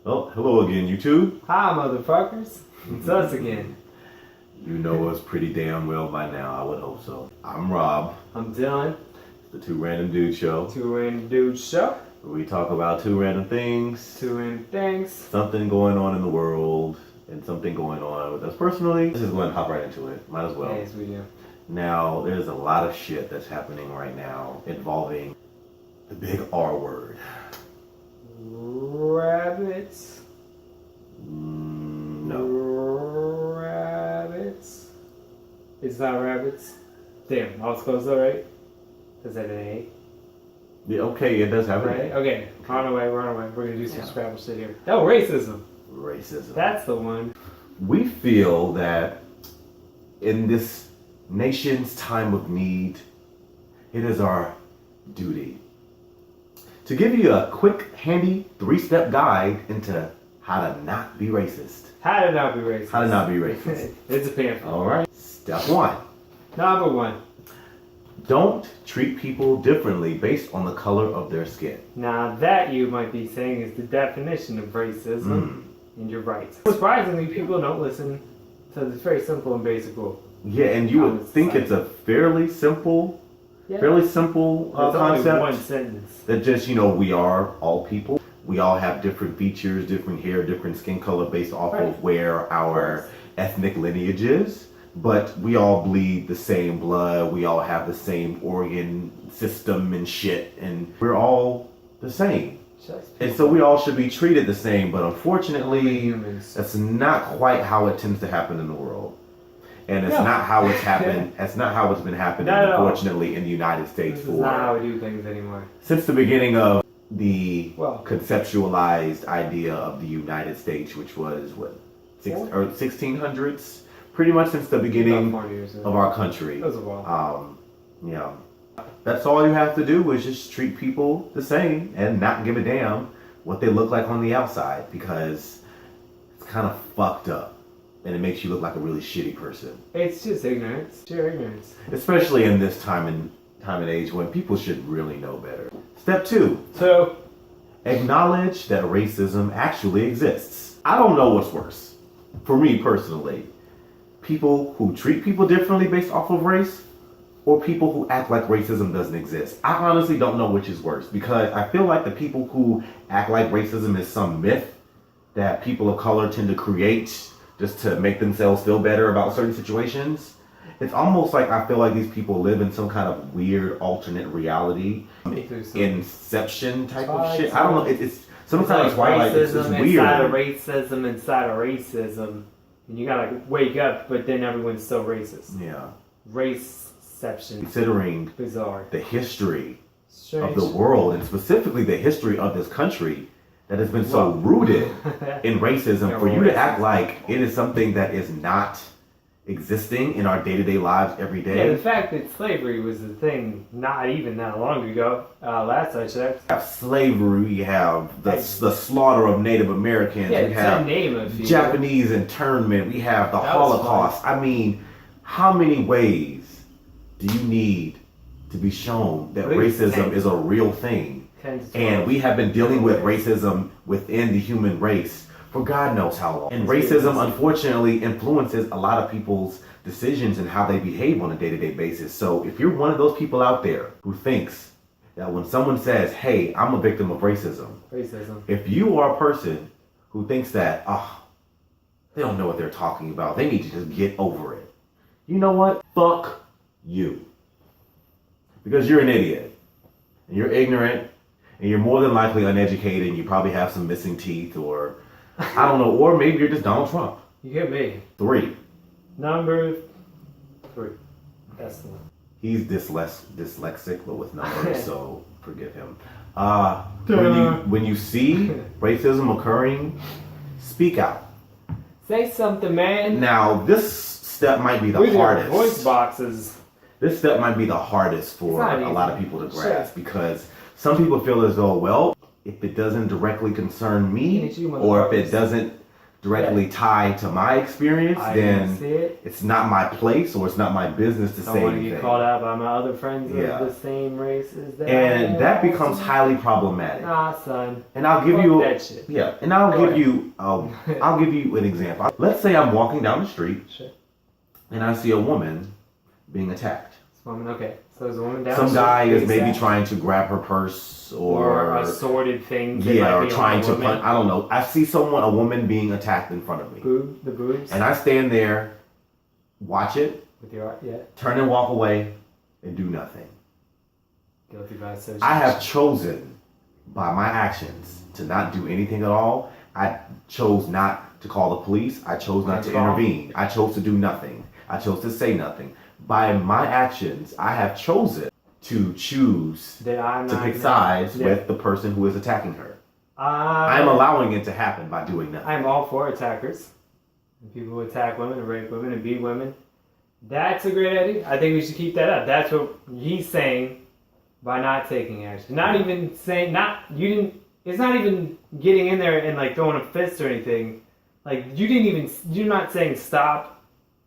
Oh, hello again, YouTube. Hi, motherfuckers. It's us again. You know us pretty damn well by now, I would hope so. I'm Rob. I'm Dylan. The Two Random Dudes Show. Two Random Dudes Show. Where we talk about two random things. Two random things. Something going on in the world and something going on with us personally. Let's just go ahead and hop right into it. Might as well. Yes, we do. Now, there's a lot of shit that's happening right now involving the big R word. Rabbits. No. Rabbits. It's not rabbits. Damn, I was close though, right? Does that an A? Yeah, okay, it does have an Right? A. Okay, run away. We're gonna do some Scrabble shit here. Oh, racism. Racism. That's the one. We feel that in this nation's time of need, it is our duty to give you a quick, handy 3-step guide into how to not be racist. How to not be racist. How to not be racist. It's a pamphlet. All right. Step 1. Number 1. Don't treat people differently based on the color of their skin. Now that, you might be saying, is the definition of racism, and you're right. Surprisingly, people don't listen to this very simple and basic rule. Yeah, and you would think it's a fairly simple concept. Only one sentence. That just, we are all people. We all have different features, different hair, different skin color based off of where our ethnic lineage is. But we all bleed the same blood. We all have the same organ system and shit. And we're all the same. And so we all should be treated the same. But unfortunately, that's not quite how it tends to happen in the world. And it's not how it's happened. That's not how it's been happening, unfortunately, in the United States. This is not how we do things anymore. Since the beginning of the conceptualized idea of the United States, which was, 1600s? Pretty much since the beginning of our country. That was a while. That's all you have to do is just treat people the same and not give a damn what they look like on the outside, because it's kind of fucked up. And it makes you look like a really shitty person. It's just ignorance. Sheer ignorance. Especially in this time and age when people should really know better. Step 2. So, acknowledge that racism actually exists. I don't know what's worse. For me personally, people who treat people differently based off of race, or people who act like racism doesn't exist. I honestly don't know which is worse, because I feel like the people who act like racism is some myth that people of color tend to create just to make themselves feel better about certain situations. It's almost like I feel like these people live in some kind of weird alternate reality, Inception type of shit. I don't know. It's some kind of Twilight. It's weird. Inside of racism, and you gotta wake up, but then everyone's still racist. Yeah. Raceception. Considering bizarre the history of the world, and specifically the history of this country, that has been so rooted in racism, for you to act like it is something that is not existing in our day-to-day lives every day. Yeah, the fact that slavery was a thing not even that long ago, last I checked. We have slavery, we have the slaughter of Native Americans, we have Japanese internment, we have the Holocaust. I mean, how many ways do you need to be shown that racism is a real thing? And we have been dealing with racism within the human race for God knows how long. And racism, unfortunately, influences a lot of people's decisions and how they behave on a day-to-day basis. So if you're one of those people out there who thinks that when someone says, hey, I'm a victim of racism, if you are a person who thinks that, they don't know what they're talking about, they need to just get over it. You know what? Fuck you. Because you're an idiot. And you're ignorant. And you're more than likely uneducated, and you probably have some missing teeth, or I don't know, or maybe you're just Donald Trump. You get me. 3. Number 3. That's the one. He's dyslexic, but with numbers, so forgive him. When you see racism occurring, speak out. Say something, man. Now, this step might be the hardest. Voice boxes. This step might be the hardest for a lot of people to grasp, because some people feel as though, well, if it doesn't directly concern me, or if it doesn't directly tied to my experience, then it's not my place or it's not my business to say anything. I don't want to get called out by my other friends of the same race as that. And that becomes highly problematic. Nah, son. And I'll give you I'll give you an example. Let's say I'm walking down the street and I see a woman being attacked. Okay. So there's a woman down Some guy is maybe trying to grab her purse or assorted things. Yeah, or trying to punch. I don't know. I see a woman being attacked in front of me. The boobs. And I stand there, watch it, with your turn and walk away, and do nothing. Guilty by association. I have chosen by my actions to not do anything at all. I chose not to call the police. I chose not to intervene. I chose to do nothing. I chose to say nothing. By my actions, I have chosen to choose to pick sides with the person who is attacking her. I'm allowing it to happen by doing nothing. I'm all for attackers. People who attack women and rape women and beat women. That's a great idea. I think we should keep that up. That's what he's saying by not taking action. Not even saying, it's not even getting in there and like throwing a fist or anything. Like you're not saying stop.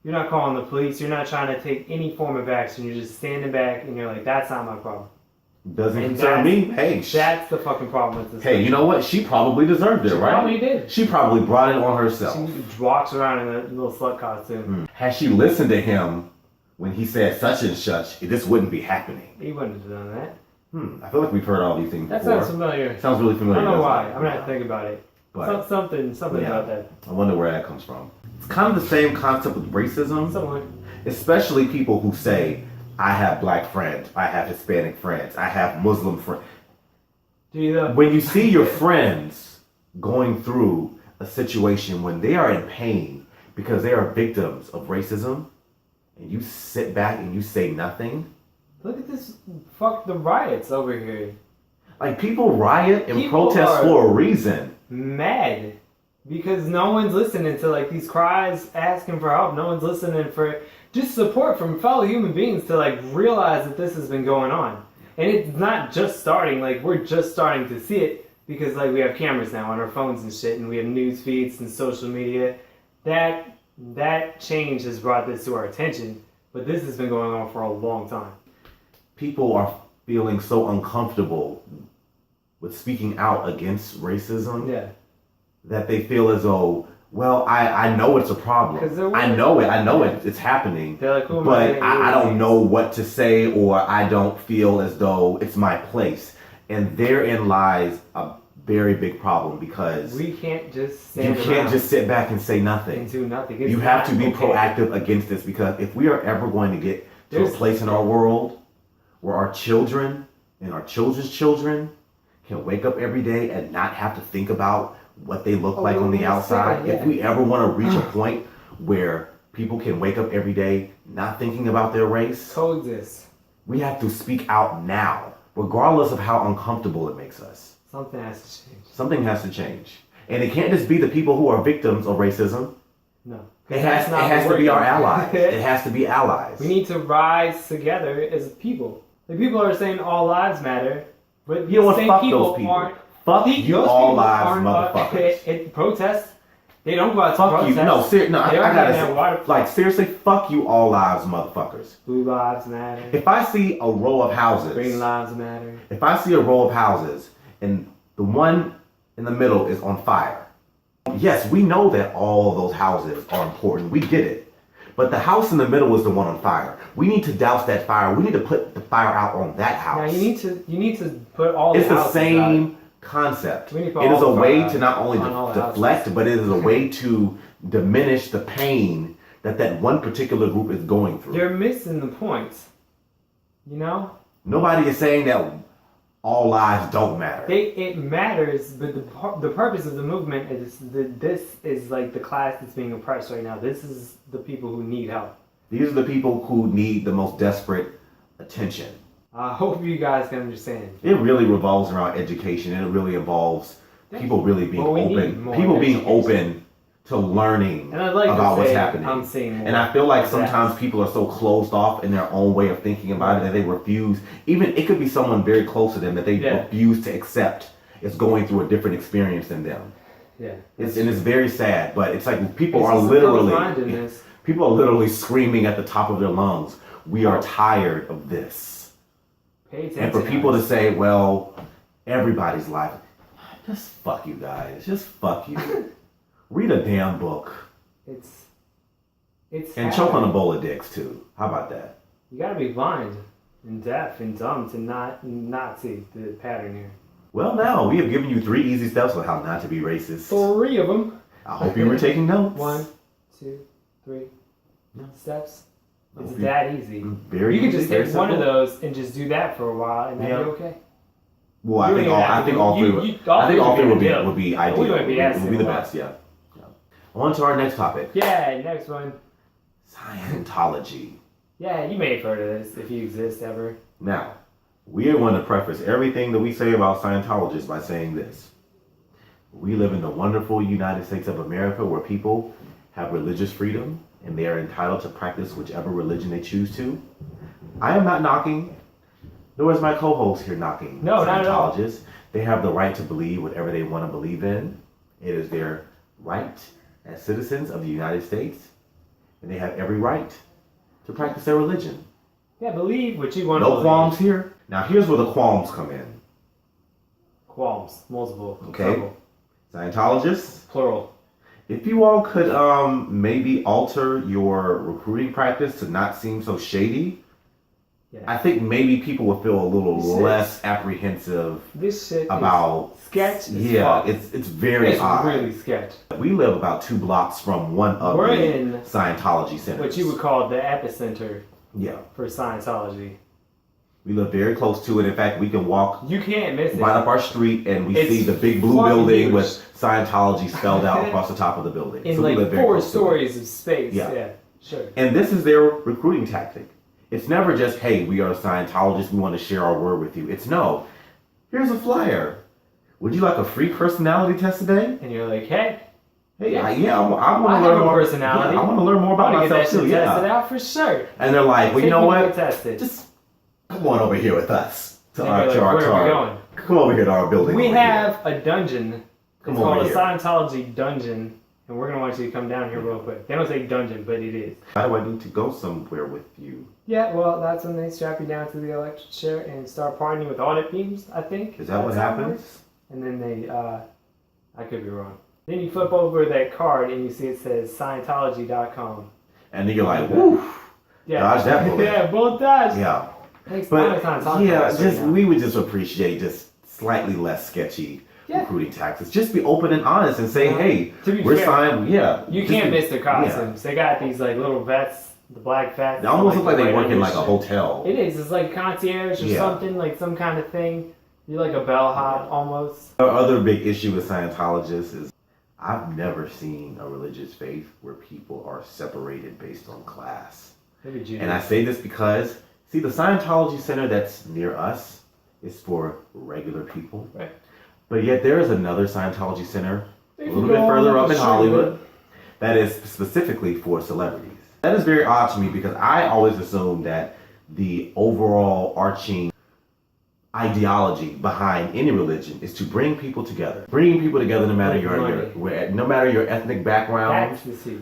You're not calling the police. You're not trying to take any form of action. You're just standing back and you're like, that's not my problem. Doesn't concern me. Hey, that's the fucking problem with this. Hey, you know what? She probably deserved it, right? Probably did. She probably brought it on herself. She walks around in a little slut costume. Had she listened to him when he said such and such, this wouldn't be happening. He wouldn't have done that. I feel like we've heard all these things before. That sounds familiar. Sounds really familiar. I don't know why. I'm gonna have to think about it. But something about that. I wonder where that comes from. It's kind of the same concept with racism. Somewhat. Especially people who say, I have black friends, I have Hispanic friends, I have Muslim friends. When you see your friends going through a situation when they are in pain because they are victims of racism, and you sit back and you say nothing. Look at this, fuck the riots over here. Like people riot and protest for a reason. Mad. Because no one's listening to like these cries asking for help. No one's listening for just support from fellow human beings to like realize that this has been going on. And it's not just starting, like we're just starting to see it because like we have cameras now on our phones and shit and we have news feeds and social media. That change has brought this to our attention, but this has been going on for a long time. People are feeling so uncomfortable with speaking out against racism that they feel as though, well, I know it's a problem. I know it's happening. Like, but I don't know what to say, or I don't feel as though it's my place. And therein lies a very big problem because we can't just just sit back and say nothing. And do nothing. You have to be proactive against this because if we are ever going to get to a place in our world where our children and our children's children can wake up every day and not have to think about what they look like on the outside. If we ever want to reach a point where people can wake up every day not thinking about their race, coexist. We have to speak out now, regardless of how uncomfortable it makes us. Something has to change. Something has to change. And it can't just be the people who are victims of racism. No. It has to be our allies. It has to be allies. We need to rise together as people. Like people are saying all lives matter, but you know what? Fuck those people. Fuck you, all lives, motherfuckers. Protest. They don't go out to fuck protest. You. No, I gotta say, like seriously, fuck you, all lives, motherfuckers. Blue lives matter. If I see a row of houses, green lives matter. If I see a row of houses and the one in the middle is on fire, yes, we know that all of those houses are important. We get it. But the house in the middle is the one on fire. We need to douse that fire. We need to put the fire out on that house. Now you need to put all the houses out. It's the same concept. It is a way to not only deflect, but it is a way to diminish the pain that one particular group is going through. You're missing the point. You know? Nobody is saying that all lives don't matter. It matters, but the purpose of the movement is that this is like the class that's being oppressed right now. This is the people who need help. These are the people who need the most desperate attention. I hope you guys can understand. It really revolves around education, and it really involves people really being open. People being open to learning about what's happening. I'm seeing more. And I feel like sometimes people are so closed off in their own way of thinking about it that they refuse. Even it could be someone very close to them that they refuse to accept is going through a different experience than them. Yeah. And it's very sad, but it's like people are literally screaming at the top of their lungs, we are tired of this. And for people to say, well, everybody's life, just fuck you guys. Just fuck you. Read a damn book. It's and choke on a bowl of dicks too. How about that? You gotta be blind and deaf and dumb to not see the pattern here. Well, now we have given you 3 easy steps on how not to be racist. 3 of them. I hope you were taking notes. 1, 2, 3 steps. It's Okay. that easy. Very you can easy, just take one of those and just do that for a while, and that'd be okay. Well, I think all three would be ideal. We would be the best. Yeah. On to our next topic. Yeah, next one. Scientology. Yeah, you may have heard of this if you exist ever. Now, we want to preface everything that we say about Scientologists by saying this. We live in the wonderful United States of America where people have religious freedom and they are entitled to practice whichever religion they choose to. I am not knocking, nor is my co-host here knocking no, not at all. Scientologists. They have the right to believe whatever they want to believe in. It is their right as citizens of the United States, and they have every right to practice their religion. Yeah, believe what you want to believe. No qualms here. Now, here's where the qualms come in. Qualms, multiple. Okay. Plural. Scientologists. Plural. If you all could maybe alter your recruiting practice to not seem so shady, I think maybe people would feel a little less apprehensive about sketch. It's very odd. It's really sketch. We live about 2 blocks from one of the Scientology centers. What you would call the epicenter. Yeah. For Scientology. We live very close to it. In fact, we can walk. You can't miss it. Right up our street, and we see the big blue building with Scientology spelled out across the top of the building. In so like 4 stories of space. Yeah, sure. And this is their recruiting tactic. It's never just, hey, we are Scientologists, we want to share our word with you. It's no, here's a flyer. Would you like a free personality test today? And you're like, hey. I want to learn more. Personality. I want to learn more about myself too. Yeah, test it out for sure. And they're like, well, you know what? Just come on over here with us. Where are we going? Come over here to our building. We have a dungeon. It's called a Scientology dungeon. And we're going to want you to come down here real quick. They don't say dungeon, but it is. Why do I need to go somewhere with you? Yeah, well, that's when they strap you down to the electric chair and start partying with audit beams, I think. Is that what happens? And then they, I could be wrong. Then you flip over that card and you see it says Scientology.com. And then you're like, woo! Yeah. Dodge that bullet. Yeah, bullet dodge. Yeah. But, we would just appreciate just slightly less sketchy recruiting tactics. Just be open and honest and say, hey, we're signed. Yeah. You can't miss their costumes. They got these like little vests, the black vests. They almost look like they work in like a hotel. It is. It's like concierge or something, like some kind of thing. You're like a bellhop almost. The other big issue with Scientologists is I've never seen a religious faith where people are separated based on class. And I say this because, see, the Scientology center that's near us is for regular people. Right. But yet there is another Scientology center a little bit further up in Hollywood that is specifically for celebrities. That is very odd to me because I always assumed that the overall arching ideology behind any religion is to bring people together. Bringing people together no matter your ethnic background,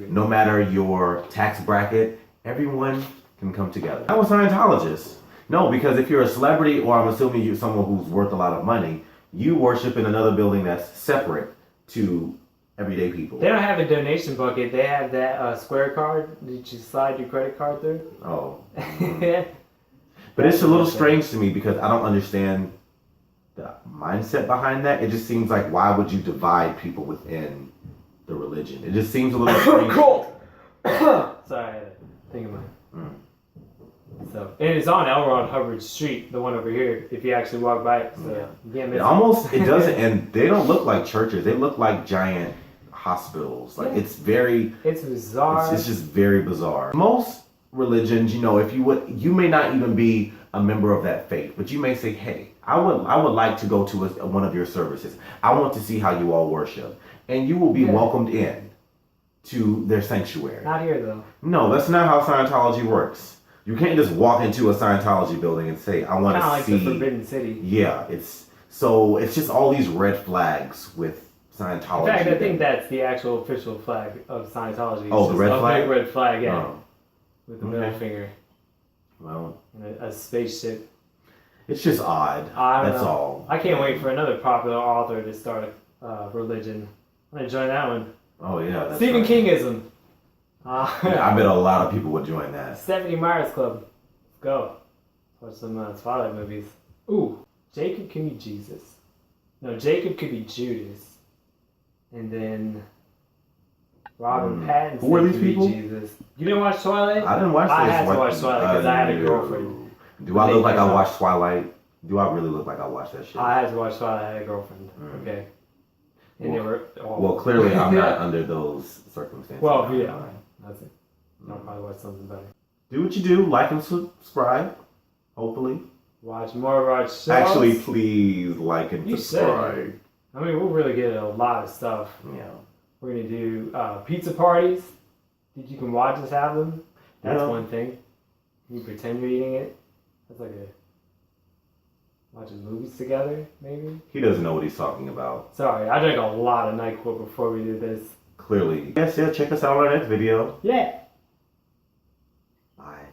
no matter your tax bracket, everyone can come together. I'm a Scientologist. No, because if you're a celebrity or I'm assuming you're someone who's worth a lot of money, you worship in another building that's separate to everyday people. They don't have a donation bucket. They have that square card that you slide your credit card through. Oh. Mm-hmm. But it's a little strange to me because I don't understand the mindset behind that. It just seems like, why would you divide people within the religion? It just seems a little strange. Cool. Sorry, I had to think of mine. So, and it's on L. Ron Hubbard Street, the one over here, if you actually walk by it. So you can't miss it doesn't, and they don't look like churches. They look like giant hospitals. Like, it's bizarre. It's just very bizarre. Most religions, if you may not even be a member of that faith, but you may say, hey, I would like to go to one of your services. I want to see how you all worship. And you will be welcomed in to their sanctuary. Not here, though. No, that's not how Scientology works. You can't just walk into a Scientology building and say, I want to see... Kind of like the Forbidden City. Yeah, it's just all these red flags with Scientology. In fact, I think that's the actual official flag of Scientology. Oh, the red flag? Big red flag, yeah. Oh. With the middle finger. Well. And a spaceship. It's just odd. That's all. I can't wait for another popular author to start a religion. I'm going to join that one. Oh, yeah. That's Stephen right. Kingism. I bet a lot of people would join that. Stephanie Meyer's Club. Let's go. Watch some Twilight movies. Ooh, Jacob can be Jesus. No, Jacob could be Judas. And then Robin Pattinson Who are these could people? be Jesus. You didn't watch Twilight? I didn't watch this. I had to watch Twilight because I had a girlfriend. Do I look like I watched Twilight? Do I really look like I watched that shit? I had to watch Twilight. I had a girlfriend. Okay. And they were... Well, clearly I'm not under those circumstances. Well, yeah. That's it. I'll probably watch something better. Do what you do. Like and subscribe. Hopefully. Watch more Rod shows. Actually, please like and subscribe. Said. I mean, we'll really get a lot of stuff. Yeah. We're going to do pizza parties. You can watch us have them. That's one thing. You pretend you're eating it. That's like watching movies together, maybe. He doesn't know what he's talking about. Sorry, I drank a lot of NyQuil before we did this. Clearly. Yes, yeah, check us out on our next video. Yeah. Bye.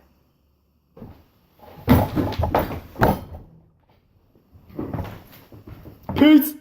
Peace.